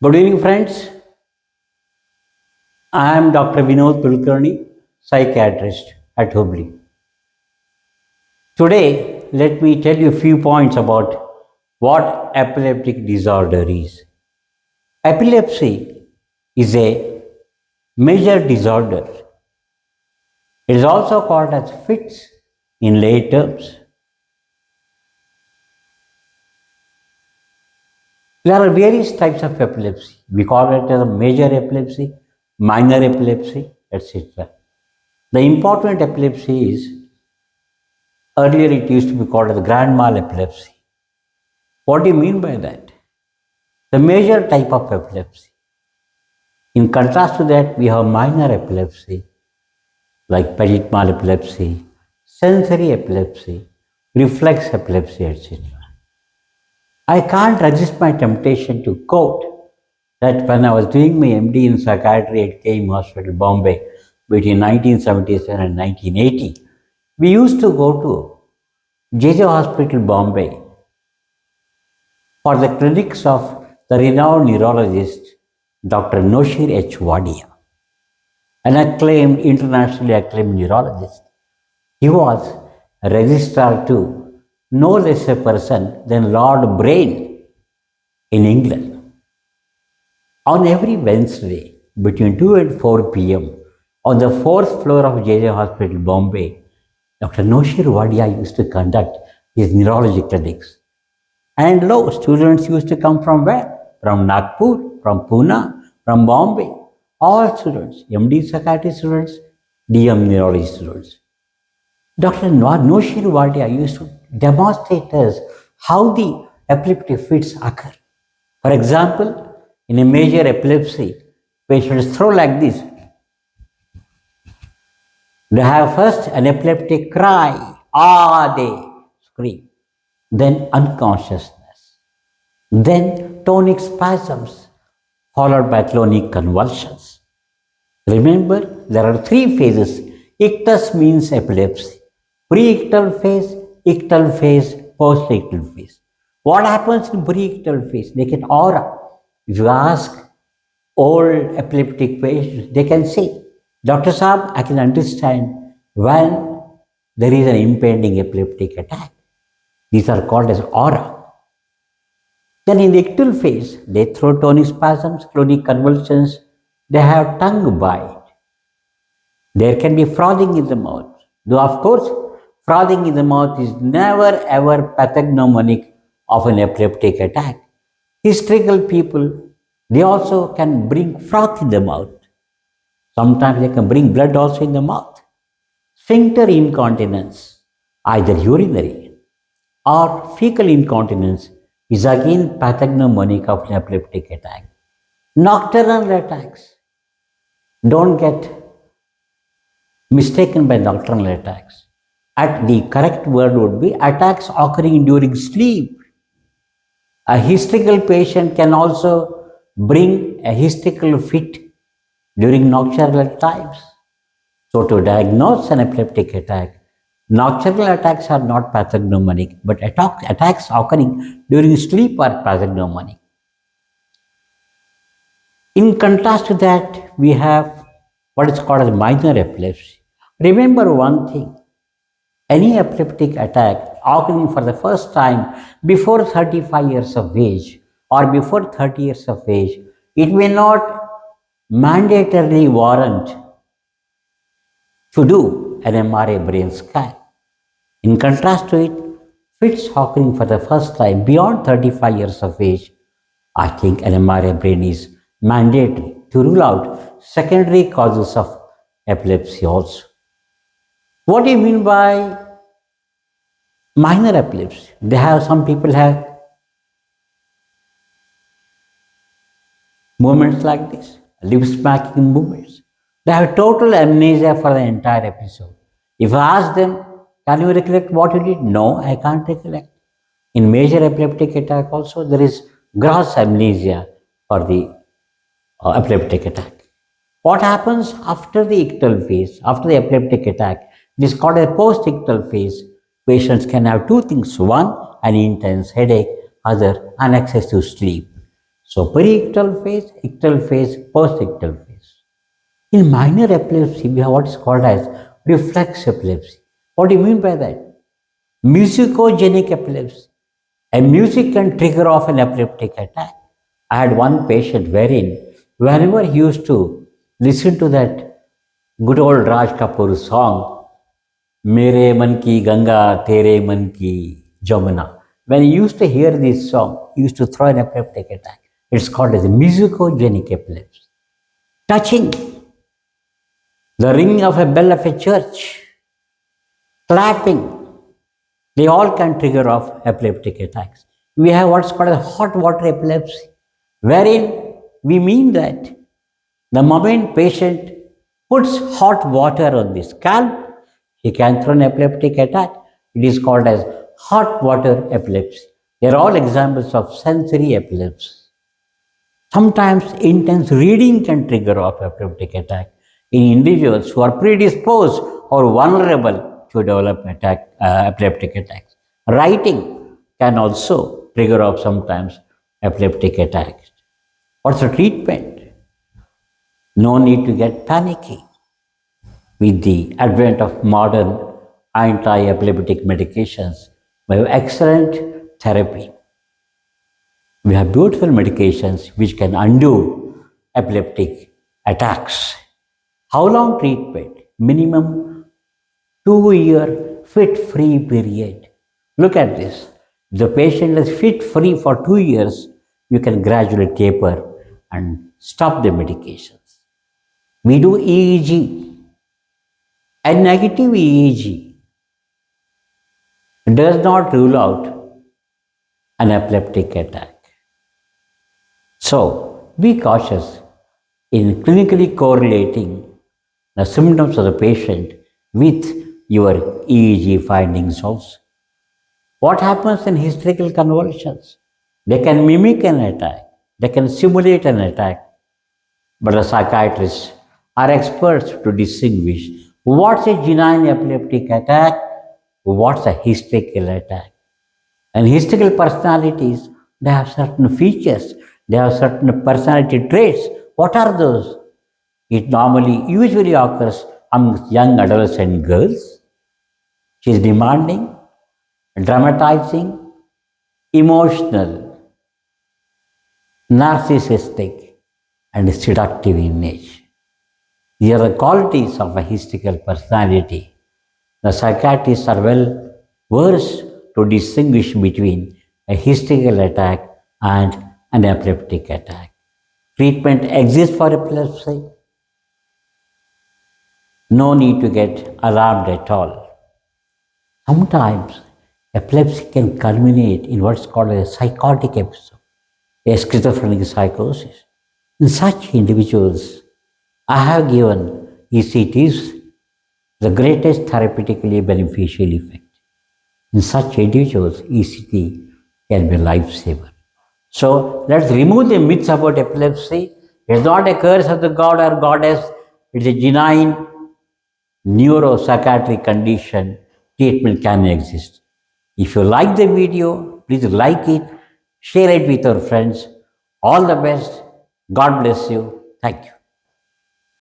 Good evening, friends. I am Dr. Vinod Kulkarni, psychiatrist at Hubli. Today, let me tell you a few points about what epileptic disorder is. Epilepsy is a major disorder. It is also called as fits in lay terms. There are various types of epilepsy. We call it as a major epilepsy, minor epilepsy, etc. The important epilepsy is earlier it used to be called as grand mal epilepsy. What do you mean by that? The major type of epilepsy. In contrast to that, we have minor epilepsy like petit mal epilepsy, sensory epilepsy, reflex epilepsy, etc. I can't resist my temptation to quote that when I was doing my MD in psychiatry at KM Hospital, Bombay, between 1977 and 1980, we used to go to JJ Hospital, Bombay, for the clinics of the renowned neurologist Dr. Noshir H. Wadia, an acclaimed, internationally acclaimed neurologist. He was a registrar to no less a person than Lord Brain in England. On every Wednesday between 2 and 4 p.m. on the fourth floor of JJ Hospital, Bombay, Dr. Noshir Wadia used to conduct his neurology clinics. And lo, students used to come from where? From Nagpur, from Pune, from Bombay. All students, MD psychiatry students, DM neurology students. Dr. Noshir Wadia used to demonstrate us how the epileptic fits occur. For example, in a major epilepsy, patients throw like this. They have first an epileptic cry, they scream. Then unconsciousness, then tonic spasms, followed by clonic convulsions. Remember, there are three phases. Ictus means epilepsy. Pre-ictal phase, post-ictal phase. What happens in pre-ictal phase? They get aura. If you ask old epileptic patients, they can say, Dr. Saab, I can understand when there is an impending epileptic attack. These are called as aura. Then in the ictal phase, they throw tonic spasms, clonic convulsions, they have tongue bite. There can be frothing in the mouth. Though of course, frothing in the mouth is never ever pathognomonic of an epileptic attack. Hysterical people, they also can bring froth in the mouth. Sometimes they can bring blood also in the mouth. Sphincter incontinence, either urinary or fecal incontinence, is again pathognomonic of an epileptic attack. Nocturnal attacks, don't get mistaken by nocturnal attacks. The correct word would be attacks occurring during sleep. A hysterical patient can also bring a hysterical fit during nocturnal times. So to diagnose an epileptic attack, nocturnal attacks are not pathognomonic, but attacks occurring during sleep are pathognomonic. In contrast to that, we have what is called as minor epilepsy. Remember one thing, any epileptic attack occurring for the first time before 35 years of age or before 30 years of age, it may not mandatorily warrant to do an MRI brain scan. In contrast to it, fits occurring for the first time beyond 35 years of age, I think an MRI brain is mandatory to rule out secondary causes of epilepsy also. What do you mean by minor epilepsy? Some people have movements like this, lip smacking movements. They have total amnesia for the entire episode. If I ask them, can you recollect what you did? No, I can't recollect. In major epileptic attack also, there is gross amnesia for the epileptic attack. What happens after the ictal phase, after the epileptic attack? It is called a post-ictal phase. Patients can have two things. One, an intense headache. Other, an excessive sleep. So periictal phase, ictal phase, postictal phase. In minor epilepsy, we have what is called as reflex epilepsy. What do you mean by that? Musicogenic epilepsy. A music can trigger off an epileptic attack. I had one patient wherein whenever he used to listen to that good old Raj Kapoor song, Mere Man Ki Ganga, Tere Man Ki Jamuna. When he used to hear this song, he used to throw an epileptic attack. It's called as musicogenic epilepsy. Touching the ring of a bell of a church, clapping, they all can trigger off epileptic attacks. We have what's called a hot water epilepsy, wherein we mean that the moment patient puts hot water on the scalp, he can throw an epileptic attack. It is called as hot water epilepsy. They are all examples of sensory epilepsy. Sometimes intense reading can trigger off epileptic attack in individuals who are predisposed or vulnerable to develop epileptic attacks. Writing can also trigger off sometimes epileptic attacks. What's the treatment? No need to get panicky. With the advent of modern anti-epileptic medications, we have excellent therapy. We have beautiful medications which can undo epileptic attacks. How long treatment? Minimum 2-year fit-free period. Look at this. If the patient is fit-free for 2 years, you can gradually taper and stop the medications. We do EEG. A negative EEG does not rule out an epileptic attack. So, be cautious in clinically correlating the symptoms of the patient with your EEG findings also. What happens in hysterical convulsions? They can mimic an attack, they can simulate an attack, but the psychiatrists are experts to distinguish what's a genuine epileptic attack, what's a hysterical attack. And hysterical personalities, they have certain features, they have certain personality traits. What are those? It usually occurs among young adolescent girls. She is demanding, dramatizing, emotional, narcissistic, and seductive in nature. These are the qualities of a hysterical personality. The psychiatrists are well versed to distinguish between a hysterical attack and an epileptic attack. Treatment exists for epilepsy. No need to get alarmed at all. Sometimes epilepsy can culminate in what's called a psychotic episode, a schizophrenic psychosis. In such individuals, I have given ECTs the greatest therapeutically beneficial effect. In such individuals, ECT can be a lifesaver. So let's remove the myths about epilepsy. It's not a curse of the god or goddess. It's a genuine neuropsychiatric condition. Treatment can exist. If you like the video, please like it, share it with your friends. All the best. God bless you. Thank you.